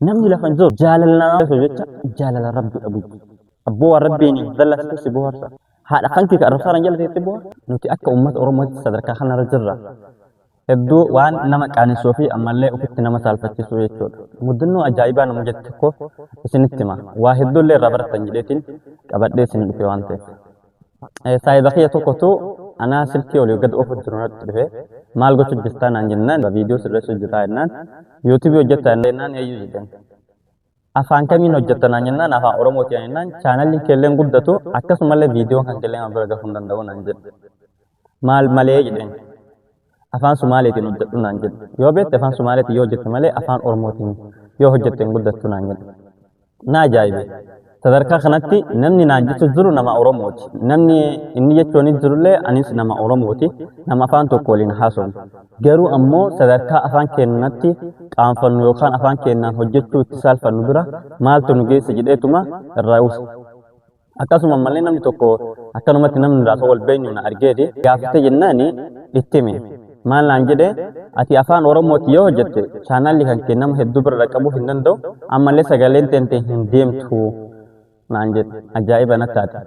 namni lafan jiru jaalalaa jecha jaalala rabbi dhabu abboo rabbiin dallatu si boharsa haadha kanki ka arsaran jalatti bohar nuti akka ummata oromootti sadarkaa kanarra jirra hedduu waan nama qaanisoo fi ammallee ofitti nama saalfachiisuu jechuudha muddannoo ajaa'ibaa nama jette ko isinitti hima waa hedduullee irraa baratan jedheetiin qabadhee isin dhufe waan ta'eef saayida kiyya tokkotu anaa silkii olii gad ofu jiru natti dhufe maal gochuu jirtaa naan jennaan viidiyoo sirreessuu jirtaa jennaan yuutuubii hojjettaa jennaan eeyyuu jedhan afaan kamiin hojjettan naan jennaan afaan oromooti jennaan chaanalli keelleen guddatu akkasumallee viidiyoon kan keelleen bira gahuu hin danda'u naan jedhe maal malee jedhan afaan sumaaleetiin hojjedhu naan jedhe yoo beekte afaan sumaaleetiin yoo hojjette malee afaan oromootiin yoo hojjette hin guddattu naan jedhe naa ajaa'ibe sadarkaa kanatti namni naan jechu jiru nama oromooti namni inni jechuun jirullee anis nama oromooti nama afaan tokko waliin haasofnu garuu ammoo sadarkaa afaan keenyatti qaanfannu yookaan afaan keenyaan hojjechuu itti saalfannu bira maaltu nu geesse jedheetuma irraa usa akkasuma malee namni tokko akkanumatti namni raasoo wal beenyu na argeeti gaafate jennaani itti hime maal naan jedhe ati afaan oromooti yoo hojjette chaanalli kan kee nama hedduu bira qabuu hin danda'u ammallee sagaleen teente hin deemtu naan jedhe ajaa'iba natti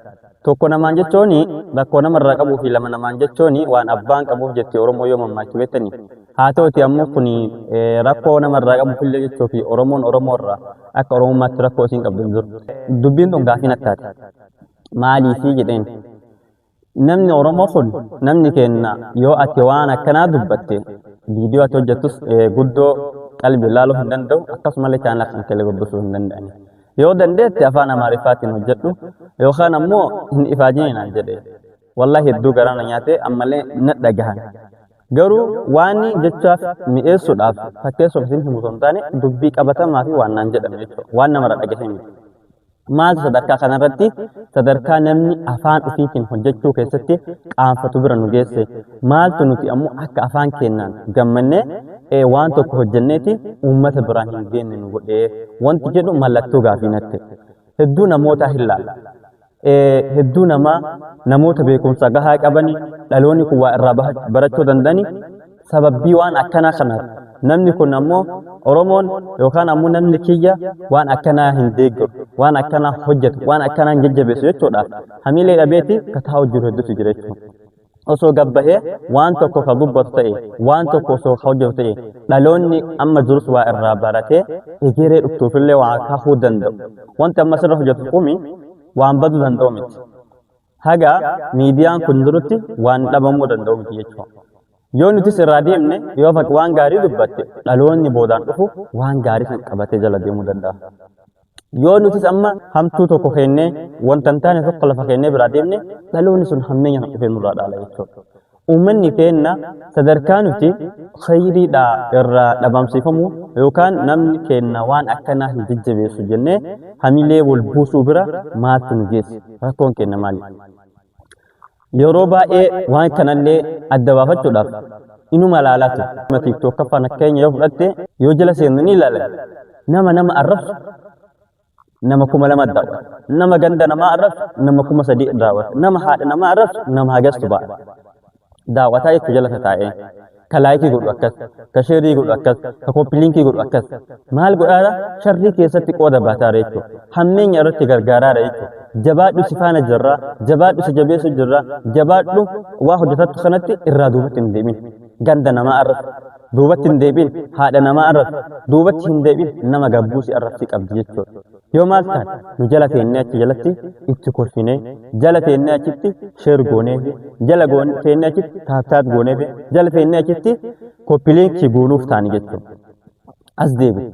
tokko namaan jechooni bakkoo namarraa qabuu fi lama namaan jechooni waan abbaan qabuuf jettee oromoo yoo mammaakii beektanii haa ta'uti ammoo kun rakkoo namarraa qabuuf illee jechuu fi oromoon oromoorraa akka oromummaatti rakkoo isiin qabdu hin jiru dubbiin tun gaafii natti maaliifii jedheen namni oromoo kun namni kenna yoo ati waan akkanaa dubbatte viidiyoo ati hojjettus guddoo qalbii ilaaluu hin danda'u akkasumallee chaanala kan keellee gobbisuu hin danda'ani yoo dandeette afaan amaariffaatiin hojjedhu yookaan ammoo hin ifaajine naan jedhe wallahi hedduu garaana nyaate ammallee na dhagahan garuu waan jechaaf mi'eessuudhaaf fakkeessuuf isin himu osoo hin taane dubbii qabatamaa fi waan naan jedhame jechuudha waan namarra dhagahe miti maaltu sadarkaa kanarratti sadarkaa namni afaan ofiitiin hojjechuu keessatti qaanfatu bira nu geesse maaltu nuti ammoo akka afaan keenyaan gammannee waan tokko hojjenneeti uummata biraan hin geenne nu godhee wanti jedhu mallattoo gaafii natti hedduu namoota hin laala hedduu namoota beekumsa gahaa qabani dhaloonni kun waa irraa barachuu danda'ani sababbii waan akkanaa kanaaf namni kun ammoo oromoon yookaan ammoo namni kiyya waan akkanaa hin deeggaru waan akkanaa hojjetu waan akkanaa hin jajjabeessu jechuudha hamilee dhabeeti kataa hojjetu hedduutu jira jechuudha osoo gabbahee waan tokko ka dubbatu ta'e waan tokko osoo hojjetu ta'e dhaloonni amma jirus waa irraa baratee egeree dhuftuufillee waa kahuu danda'u wanti amma sirra hojjetu kumi waan baduu danda'u miti haga miidiyaan kun jirutti waan dhabamuu danda'u miti jechuudha yoo nuti sirraa deemne yoo waan gaarii dubbatte dhaloonni boodaan dhufu waan gaarii kan qabatee jala deemuu danda'a yoo nutis amma hamtuu tokko kennee wanta hin taane tokko lafa kennee biraa deemne dhaloonni sun hammeenya kan dhufee nurraa dhaala jechuudha uummanni keenya sadarkaa nuti khayriidha irraa dhabamsiifamu yookaan namni keenya waan akkanaa hin jajjabeessu jennee hamilee wal buusuu bira maaltu nu geesse rakkoon keenya maali yeroo baay'ee waan kanallee adda baafachuudhaaf inuma laalatu TikTok afaan keenya yoo fudhatte yoo jala seennu ni ilaalan nama arrabsu nama 2,000 daawwata nama ganda nama arrabsu nama 3,000 daawwata nama haadha nama arrabsu nama hagastu ba'a daawwataa jechuun jala taa'ee ka laayikii godhu akkas ka sheerii godhu akkas ka koppiliinkii godhu akkas maal godhaadha sharrii keessatti qooda baataara jechuudha hammeenya irratti gargaaraadha jechuudha jabaadhu si faana jirra jabaadhu si jabeessu jirra jabaadhu waa hojjetattu kanatti irraa duubatti hin deebiin ganda namaa arrabsu duubatti hin deebiin haadha namaa arrabsu duubatti hin deebiin nama gabbuusi arrabsi qabdi jechuudha yoo maal ta'an nu jala teennee achi jalatti itti kolfinee jala teennee achitti sheer goonee jala teennee achitti taaptaap goonee jala teennee achitti koppiliinkii goonuuf ta'ani jechuudha as deebi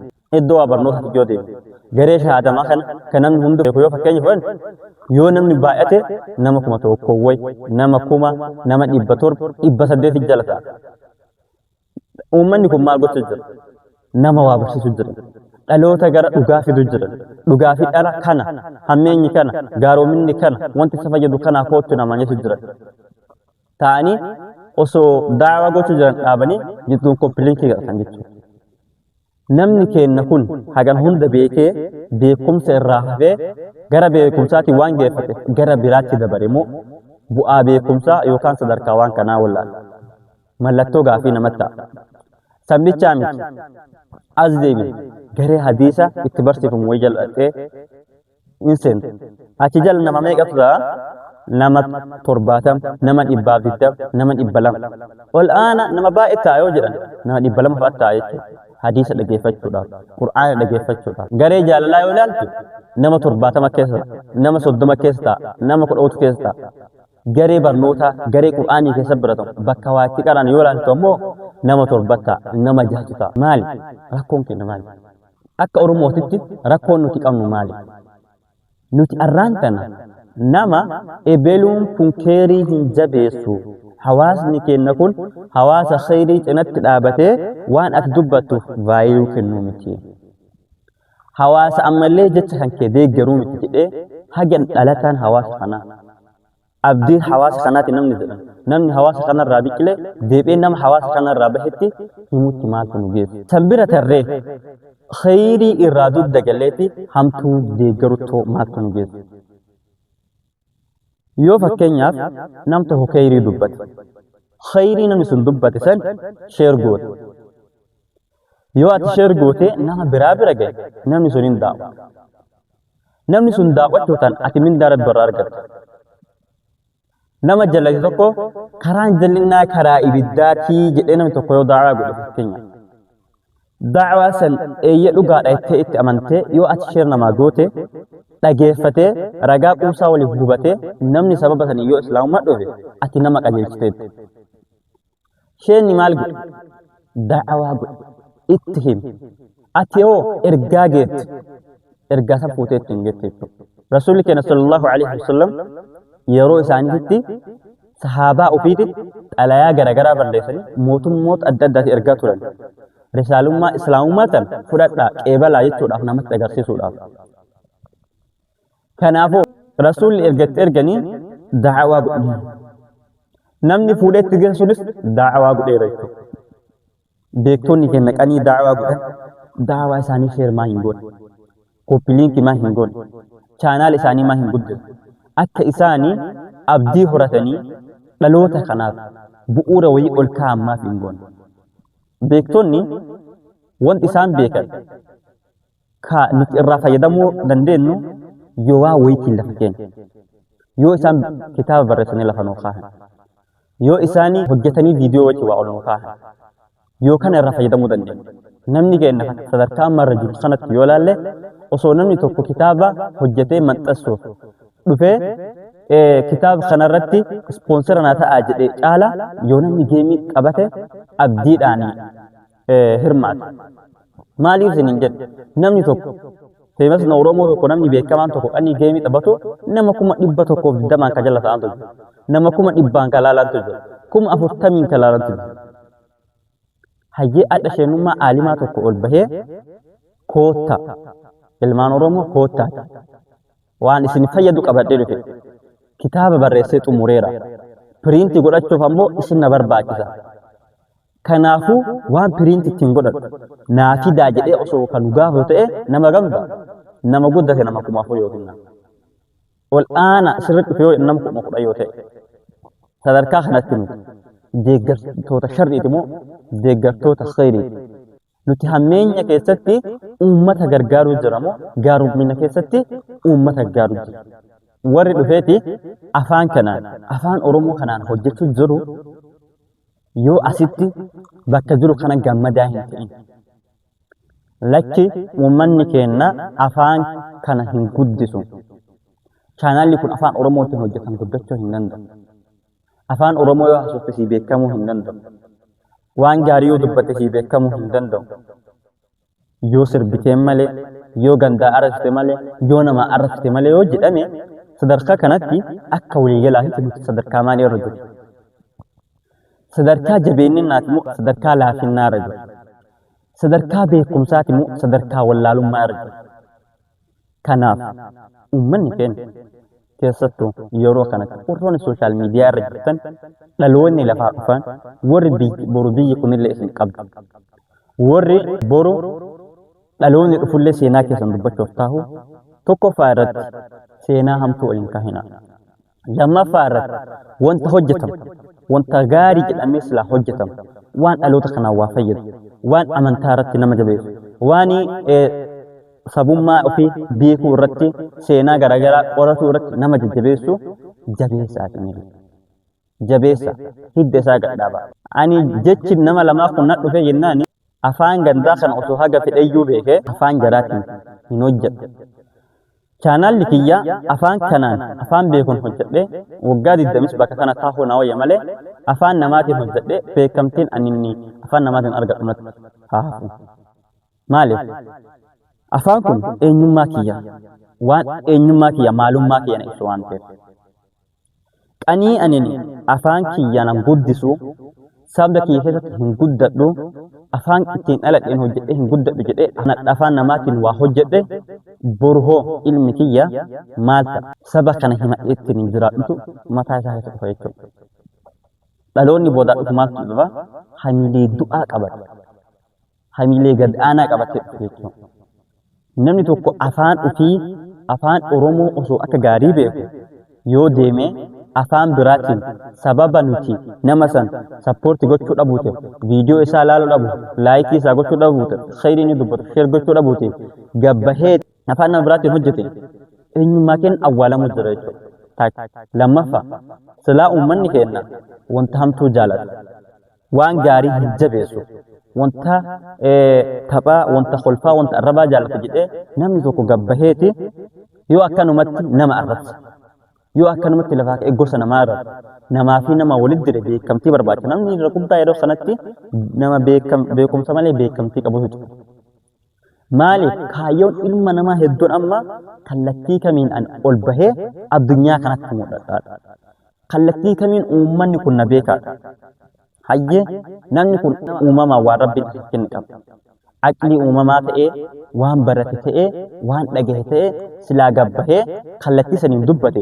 iddoo waa barnoota yoo deebi garee shahaadamaa kana kan namni hundi beeku yoo fakkeenya fudhanne yoo namni baay'ate nama 1,000 nama 1,000 nama 700 800 jala ta'a uummanni kun maal gochuu jira nama waa barsiisuu jira dhaloota gara dhugaa fiduu jira dhugaa fi dhala kana hammeenyi kana gaaroominni kana wanti isa fayyadu kanaa kootu nama nyeessu jira ta'anii osoo daawaa gochuu jiran dhaabanii jidduun koppiliinkii godhatan jechuudha namni keenya kun hagan hunda beekee beekumsa irraa hafee gara beekumsaatiin waan geeffate gara biraatti dabaramoo bu'aa beekumsaa yookaan sadarkaa waan kanaa wallaala mallattoo gaafii namatti ta'a. Sabichaa miti as deebi garee hadiisa itti barsiifamu wayii jal'atee hin seentu. Achi jala nama meeqatu ta'a? Nama 70, nama 120, nama 200. Ol aana nama baay'ee ta'a yoo jedhan nama 200 fa'aa ta'a jechuudha. Hadiisa dhaggeeffachuudhaaf, Qur'aana dhaggeeffachuudhaaf. Garee jaalalaa yoo ilaaltu nama 70 keessa ta'a, nama 30 keessa ta'a, nama 10 keessa ta'a. Garee barnootaa, garee Qur'aanii keessa biratamu bakka waa itti qaran yoo ilaaltu ammoo nama 7 ta'a, nama 6 ta'a. Maali? Rakkoon keenya maali? Akka Oromootitti rakkoon nuti qabnu maali? Nuti arraan kana nama ebeluun kun keerii hin jabeessu. Hawaasni keenya kun hawaasa khayrii cinatti dhaabatee waan ati dubbattuuf vaayiruu kennuu miti. Hawaasa ammallee jecha kan kee deeggaruu miti jedhee hagan dhalataan hawaasa kanaa. Abdiin hawaasa kanaati namni jedhan. Namni hawaasa kanarraa biqilee deebi'ee nama hawaasa kanarraa bahetti himutti maaltu nu geessu. Sanbira tarree khayrii irraa dudda galeetti hamtuu deeggaruttoo maaltu nu geessu. Yoo fakkeenyaaf nam tokko khayrii dubbate. Khayrii namni sun dubbate san sheer goote. Yoo ati sheer goote nama biraa bira gahe namni sun hin daawwa. Namni sun daawwachuutaan ati mindaa rabbi irraa argatta. Nama jallate tokko karaan jallinaa karaa ibiddaatii jedhee namni tokko yoo daawwaa godhe fakkeenyaaf. Daawwaa san eeyya dhugaadha ittee itti amantee yoo ati sheer namaa goote dhageeffatee ragaa quusaa waliif gubatee namni sababa sanii yoo islaamummaa dhufe ati nama qajeelchiteetti. Sheenni maal godhe? Daawwaa godhe. Itti himi. Ati yoo ergaa geette ergaa san fuutee ittiin geette jechuudha. Rasuulli keenya sallallahu alaihi wasallam yeroo isaaniitti sahaabaa ofiitti xalayaa garaagaraa barreessanii mootummoota adda addaati ergaa turan. Risaalummaa islaamummaa tan fudhadhaa qeebalaa jechuudhaaf namatti agarsiisuudhaaf. Kanaafuu rasuulli erganii daawwaa godhan. Namni fuudhee itti geessuunis daawwaa godheera jechuudha. Beektonni keenya qanii daawwaa godhan daawwaa isaanii sheermaa hin goone. Koppiliinkii maa hin goone. Chaanaal isaanii maa hin guddise. Akka isaanii abdii horatanii dhaloota kanaaf bu'uura wayii ol kaa'ammaaf hin goone. Beektonni wanti isaan beekan ka nuti irraa fayyadamuu dandeenyu yoo waa wayiitiin lafa keenya. Yoo isaan kitaaba barreessanii lafa nuu kaahan. Yoo isaanii hojjetanii viidiyoo wajji waa ol nuu kaahan. Yoo kana irraa fayyadamuu dandeenya. Namni keenya sadarkaa ammarra jiru sanatti yoo ilaalle osoo namni tokko kitaaba hojjetee maxxansuuf dhufee kitaaba kanarratti ispoonsera naa ta'aa jedhee caala yoo namni geemii qabate abdiidhaan hirmaata. Maaliif isiniin jedhe namni tokko feemasna Oromoo tokko namni beekamaan tokko qanii geemii taphatu nama 120 ka jala ta'antu jira. Nama 100 ka laalantu jira. 40 ka laalantu jira. Hayyee adda sheenummaa aalimaa tokko ol bahee koottaa ilmaan Oromoo koottaa waan isin fayyadu qabadhee dhufe kitaaba barreessee xumureera. Piriintii godhachuuf ammoo isin na barbaachisa. Kanaafuu waan piriintii ittiin godhadhu naa fidaa jedhee osoo kan gaafatu ta'e nama gamda nama guddate nama 1000 yoo kenna. Ol aana sirriitti dhufe yoo nama 10,000 yoo ta'e sadarkaa kanatti nuti deeggartoota sharriiti moo deeggartoota khayriiti. Nuti hammeenya keessatti uummata gargaaruu jira moo gaarummaa keessatti uummata gargaaruu jira. Warri dhufeeti afaan kanaan afaan Oromoo kanaan hojjechuu jiru yoo asitti bakka jiru kana gammadaa hin ta'in. Lakki uummanni keenya afaan kana hin guddisu. Chaanaalli kun afaan Oromootiin hojjetan guddachuu hin danda'u. Afaan Oromoo yoo haasofte beekamuu hin danda'u. Waan gaarii yoo dubbate beekamuu hin danda'u. Yoo sirbitee malee, yoo gandaa arrafte malee, yoo nama arrafte malee yoo jedhame sadarkaa kanatti akka waliigalaatti nuti sadarkaa maalii irra jiru? Sadarkaa jabeenyinnaati moo sadarkaa laafinnaa irra jiru? Sadarkaa beekumsaati moo sadarkaa wallaalummaa irra jiru? Kanaaf uummanni keenya keessattuu yeroo kanatti warroonni sooshaal miidiyaa irra jirtan dhaloonni lafaa dhufan warri boru biyyi kunillee isin qabdu. Warri boru dhaloonni dhufullee seenaa keessan dubbachuuf taa'u tokkoffaa irratti seenaa hamtuu waliin kaahina. Lammaffaa irratti wanta hojjetamu wanta gaarii jedhamee silaa hojjetamu waan dhaloota kanaan waa fayyadu waan amantaa irratti nama jabeessu Waani sabummaa ofii beekuu irratti seenaa garaagaraa qoratuu irratti nama jajjabeessu jabeessaati miidha. Jabeessa hidda isaa gadhaaba. Ani jechi nama lamaa kun na dhufe jennaan afaan gandaa kana osoo haga fedhayyuu beekee afaan jaraatiin hin hojjedhu. Chaanaalli kiyya afaan kanaan afaan beekuun hojjedhee waggaa 20 bakka kana taa'uu na wayya malee afaan namaatiin hojjedhee beekamtiin ani afaan namaatiin argadhu natti haafu. Maaliif? Afaan kun eenyummaa kiyya waan eenyummaa kiyya maalummaa kiyya na ibsu waan ta'eef. Qanii ani afaan kiyya nan guddisu sabda kiyya keessatti hin guddadhu afaan ittiin dhaladheen hojjedhee hin guddadhu jedhee afaan namaatiin waa hojjedhe borhoo ilmi kiyya maalta saba kana himadheettiin hin jiraadhutu mataa isaa keessa dhufa jechuudha. Dhaloonni boodaa dhufu maaltu dhufa hamilee du'aa qabate hamilee gad aanaa qabattee dhufu jechuudha. Namni tokko afaan ofii afaan Oromoo osoo akka gaarii beeku yoo deeme afaan biraatiin sababa nuti nama san sappoortii gochuu dhabuute viidiyoo isaa laaluu dhabu laayikii isaa gochuu dhabuute khayrii ni dubbatu sheer gochuu dhabuute gabbahee afaan nama biraatiin hojjete eenyummaa keenya awwaalamuu jira jechuudha. Lammaffaa silaa uummanni keenya wanta hamtuu jaalatu waan gaarii hin jabeessu wanta taphaa wanta kolfaa wanta arrabaa jaalatu jedhee namni tokko gabbaheeti yoo akkanumatti nama arrabsa. Yoo akkanumatti lafaa ka'e gosa namaa irratti namaa fi nama walitti dire beekamtii barbaachisa. Namni irra guddaa yeroo sanatti nama beekumsa malee beekamtii qabutu jira. Maaliif kaayyoon ilma namaa hedduun amma kallattii kamiin ol bahee addunyaa kanatti mul'ata. Kallattii kamiin uummanni kun na beekaadha. Hayyee namni kun uumamaa waan rabbiin kenne qaba. Aqlii uumamaa ta'ee waan barate ta'ee waan dhagahe ta'ee silaa gabbahee kallattii saniin dubbate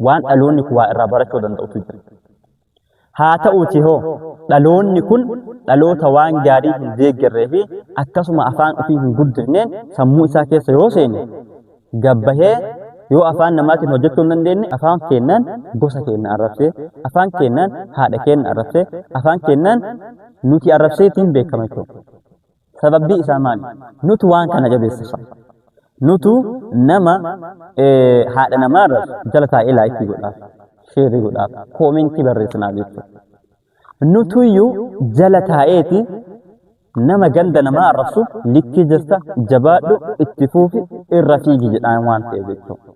waan dhaloonni kun waa irraa barachuu danda'utu jira. Haa ta'uuti hoo dhaloonni kun dhaloota waan gaarii hin deeggarree fi akkasuma afaan ofii hin guddifneen sammuu isaa keessa yoo seene gabbahee yoo afaan namaatiin hojjechuu hin dandeenye afaan keenyaan gosa keenya arrabsee afaan keenyaan haadha keenya arrabsee afaan keenyaan nuti arrabseetiin beekama jechuudha. Sababbii isaa maali? Nuti waan kana jabeessisa. Nutu nama haadha namaa arrabsu jala taa'ee laayikii godhaaf, sheerii godhaaf, koomentii barreessinaaf jechuudha. Nutuyyuu jala taa'eeti nama ganda namaa arrabsu likkii jirta jabaadhu itti fuufi irra fiigi jedhaan waan ta'eef jechuudha.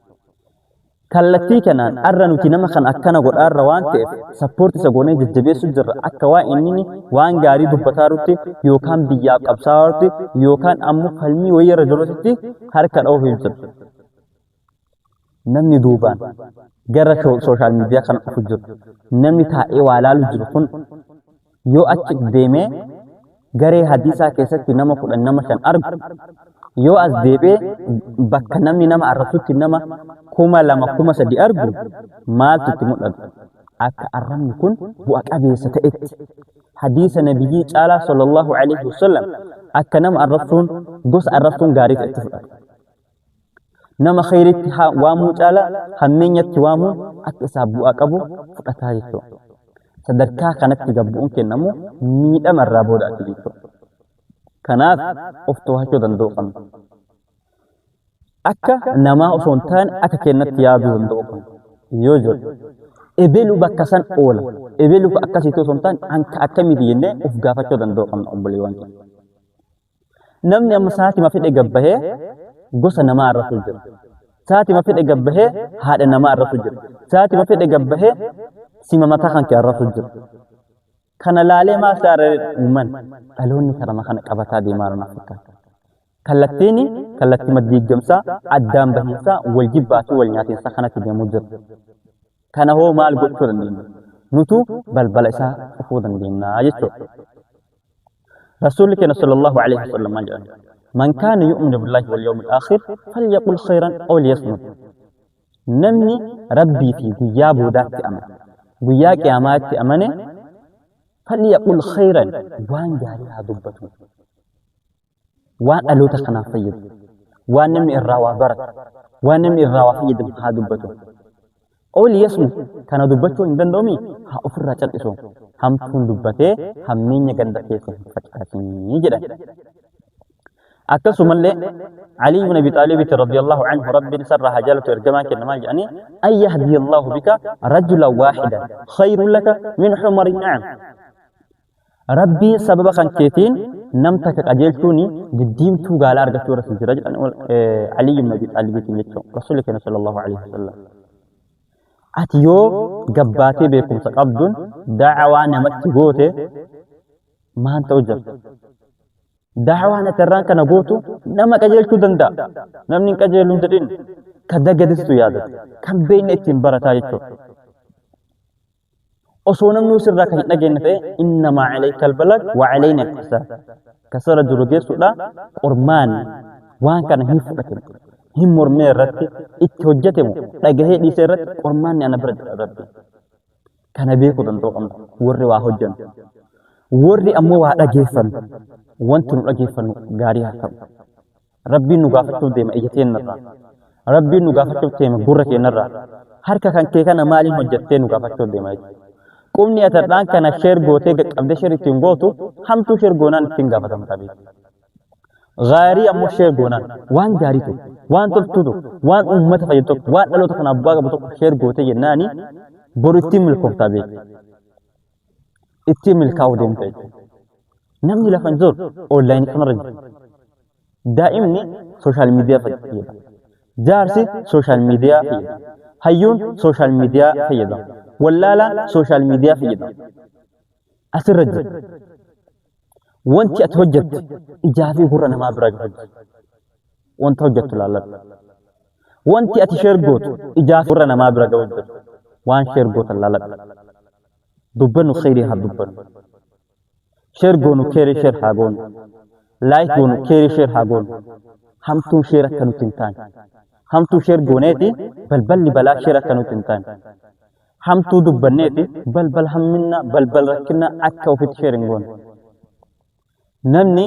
Kallattii kanaan arra nuti nama kan akkana godhaarra waan ta'eef sappoortii isa goonee jajjabeessu jirra akka waa inni waan gaarii dubbataa jirutti yookaan biyyaaf qabsaa'aa jirutti yookaan ammoo falmii wayii irra jirutti harka dha'uuf hin jiru. Namni duubaan gara sooshaal miidiyaa kana dhufu jiru namni taa'ee waa laalu jiru kun yoo achi deemee garee hadiisaa keessatti nama 10 nama 5 argu yoo as deebee bakka namni nama arrabsutti nama 2,000 3,000 argu maaltu itti mul'atu akka arrabni kun bu'a qabeessa ta'etti hadiisa nabiyyii caalaa sallallahu alaihi wasallam akka nama arrabsuun gosa arrabsuun gaarii ta'etti fudhata. Nama khayritti waamuu caalaa hammeenyatti waamuu akka isaa bu'a qabu fudhataa jechuudha. Sadarkaa kanatti gabbu'uun kennamu miidhama irraa boodaatti jechuudha. Kanaaf of to'achuu danda'u qabna. Akka namaa osoo hin taane akka kennatti yaaduu danda'u qabna. Yoo jiru ebelu bakka san oola. Ebelu akkasitti osoo hin taane akkamitti jennee of gaafachuu danda'u qabna obboleewwan keenya. Namni amma sa'aatii fedhe gabbahee gosa namaa arrabsu jira. Sa'aatii fedhe gabbahee haadha namaa arrabsu jira. Sa'aatii fedhe gabbahee sima mataa kan kee arrabsu jira. Kana laalee maal saaree uuman dhaloonni karama kana qabataa deemaa jiran fakkaata. Kallattii maddiigamsaa addaan bahiinsaa wal jibbaa fi wal nyaatiinsaa kanatti deemuu jira. Kana hoo maal gochuu dandeenya? Nutu balbala isaa cufuu dandeenya jechuudha. Rasuulli keenya sallallahu alaihi wasallam maal jedhan? Man kaana yu'minu billahi wal yawmil aakhir falyaqul khayran aw liyasmut. Namni rabbii fi guyyaa boodaatti amane guyyaa qiyaamaatti amane falyaqul khayran waan gaarii haa dubbatu. Waan dhaloota kanaaf fayyadu. Waan namni irraa waa baratu. Waan namni irraa waa fayyadamu haa dubbatu. Aw liyasmut kana dubbachuu hin danda'umi haa ofirraa cal'isu. Hamtuun dubbatee hammeenya ganda keessa hin facaasinii jedhan. أكسو من لي علي بن أبي طالب رضي الله عنه رب سر حجالة إرجماك إنما يعني أن يهدي الله بك رجلا واحدا خير لك من حمر النعم ربي سبب خنكيتين نمتك أجلتوني قديم تو قال أرجع رسول رجل علي بن أبي طالب رسولك صلى الله عليه وسلم أتيو قباتي بكم سقبدون دعوة نمت قوتي ما أنت وجب دعوة نتران كان قوتو نما كجلتو دندا نمنين كجلون تدين كدا قدستو يادا كم بين اتين برتا يتو أصونم نوسر راك نجين في إنما عليك البلد وعلينا الحساب كسر جروجيس لا قرمان وان كان هيفكتم هم مرمي رت اتوجتم لجهه دي سرت قرمان أنا برد ربي كان بيكو دندو قم وري واهجن وري أمو واحد جيفن وانتم رجيفن غاري حكم ربي نغافتو ديم ايتين نرا ربي نغافتو تيم برك نرا harka kan kee kana maaliin hojjettee nu gaafachuu deemaa jirti. Qubni atardhaan kana sheer gootee qaqqabdee sheer ittiin gootu hamtuu sheer goonaan ittiin gaafatamta beekti. Gaarii ammoo sheer goonaan waan gaarii tokko, waan toltuu tokko, waan uummata fayyadu tokko, waan dhaloota kana abbaa qabu tokko sheer gootee jennaani boru ittiin milkooftaa beekti. Ittiin milkaa'uu deemta jechuudha. Namni lafan jiru onlaayinii kanarra jiru. Daa'imni sooshaal miidiyaa fayyada. Jaarsi sooshaal miidiyaa fayyada. Hayyuun sooshaal miidiyaa fayyada. Wallaalaan sooshaal miidiyaa fayyada. Asirra jiru. Wanti ati hojjettu ijaa fi gurra namaa bira hojjettu. Wanta hojjettu laallatu. Wanti ati sheer gootu ijaa fi gurra namaa bira hojjettu. Waan sheer gootan laallatu. Dubbannu khayrii haa dubbannu. شير قونو كيري شير هاقون لايك قونو كيري شير هاقون همتو شير كانو تنتان همتو شير قونيتي بل بلا شير كانو تنتان همتو دبنيتي بل همنا بل ركنا أكاو في شيرين قون نمني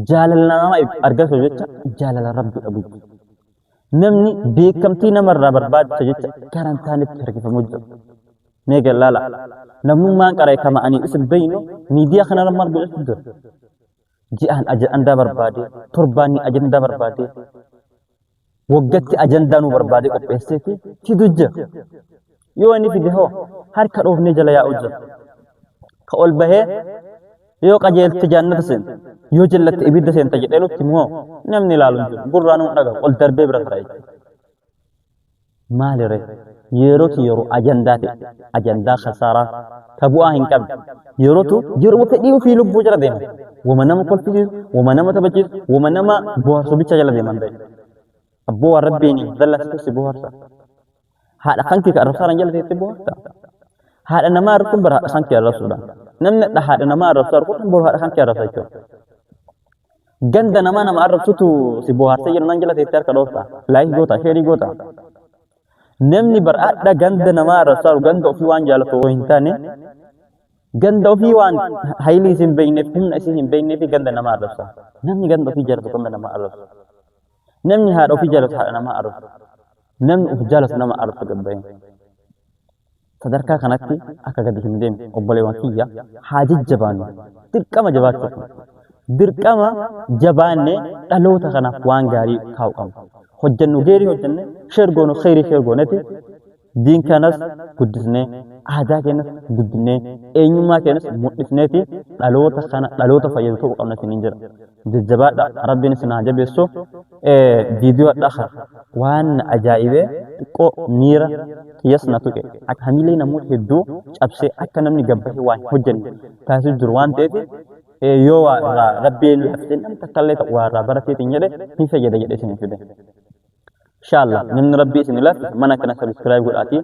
جاللنا ما أرقص وجدت جالل رب أبوك نمني بيكمتي نمر برباد تجدت كارنتاني بتركي فمجد ميجا لا نمو ما قرأي كما أني اسم بينه ميديا خنا لمر بالإسدر جيان أجندا بربادي ترباني أجندا بربادي وقت أجندا نو بربادي وبيستي تدوجة يواني في دهو هر كروف نجلا يا أوجه كأول به يو قجيل تجانة سن يو جلت إبيد سن تجدلو تيمو نمني لالون برانو نجا قل دربي برتاي مال ري يروت يرو أجندا خسارة كبواه إنكم يروتو يرو تديو في لب بوجرا ديما ومنما كل فيه ومنما تبجير ومنما بوارسو بيتشا جلا ديما دي أبو ربيني ذلا سكسي بوارسا هذا خانكي كأرسال جلا تيتي بوارسا هذا نما رسول برا خانكي الرسول نمنا هذا نما رسول كل برا خانكي الرسول جند نما الرسول سي بوارسا جلا نجلا تيتي كروسا لايك غوتا شيري غوتا namni bar'aadha ganda namaa rasaru ganda ofii waan jaalatu hin taane ganda ofii waan hayli isin beekneef humna isin hin beekneef ganda namaa arrabsa namni ganda ofii jaalatu ganda namaa arrabsa namni haadha ofii jaalatu haadha namaa arrabsa namni of jaalatu nama arrabsa gabbaa'in sadarkaa kanatti akka gadi hin deemne obboleewwan kiyya haa jajjabaannu dirqama jabaanne dhaloota kanaaf waan gaarii kaa'u qabna hojjennu geerii hojjenne sheer goonu khayrii sheer gooneti diin kanas guddisnee aadaa keenyas guddisnee eenyummaa keenyas mul'isneeti dhaloota fayyadu ta'uu qabna isiniin jira jajjabaadha rabbiin isin haa jabeessu viidiyoo dhaha waan ajaa'ibee xiqqoo miira kiyyas na tuqe akka hamilee namoota hedduu cabsee akka namni gabbahee waan hojjenne taasisuu jiru waan ta'eef yoo rabbiin lafteen nam takkallee ta'u waa barateetiin jedhe ni fayyada jedhe isin fide inshallah namni rabbii isin laf mana kana subscribe godhaati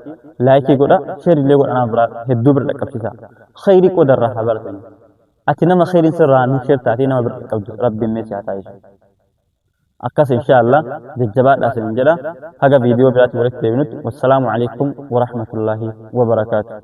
like godha share illee godhana bira hedduu bira dhaqqabsiisa khayri qodarra habaratan ati nama khayrin sirraa nu share taati nama bira dhaqqabdu rabbiin meeshaa taa'isha akkas inshallah jajjabaadha isin jedha haga viidiyoo biraatti walitti deebinutti wassalamu alaikum wa rahmatullahi wa barakatuh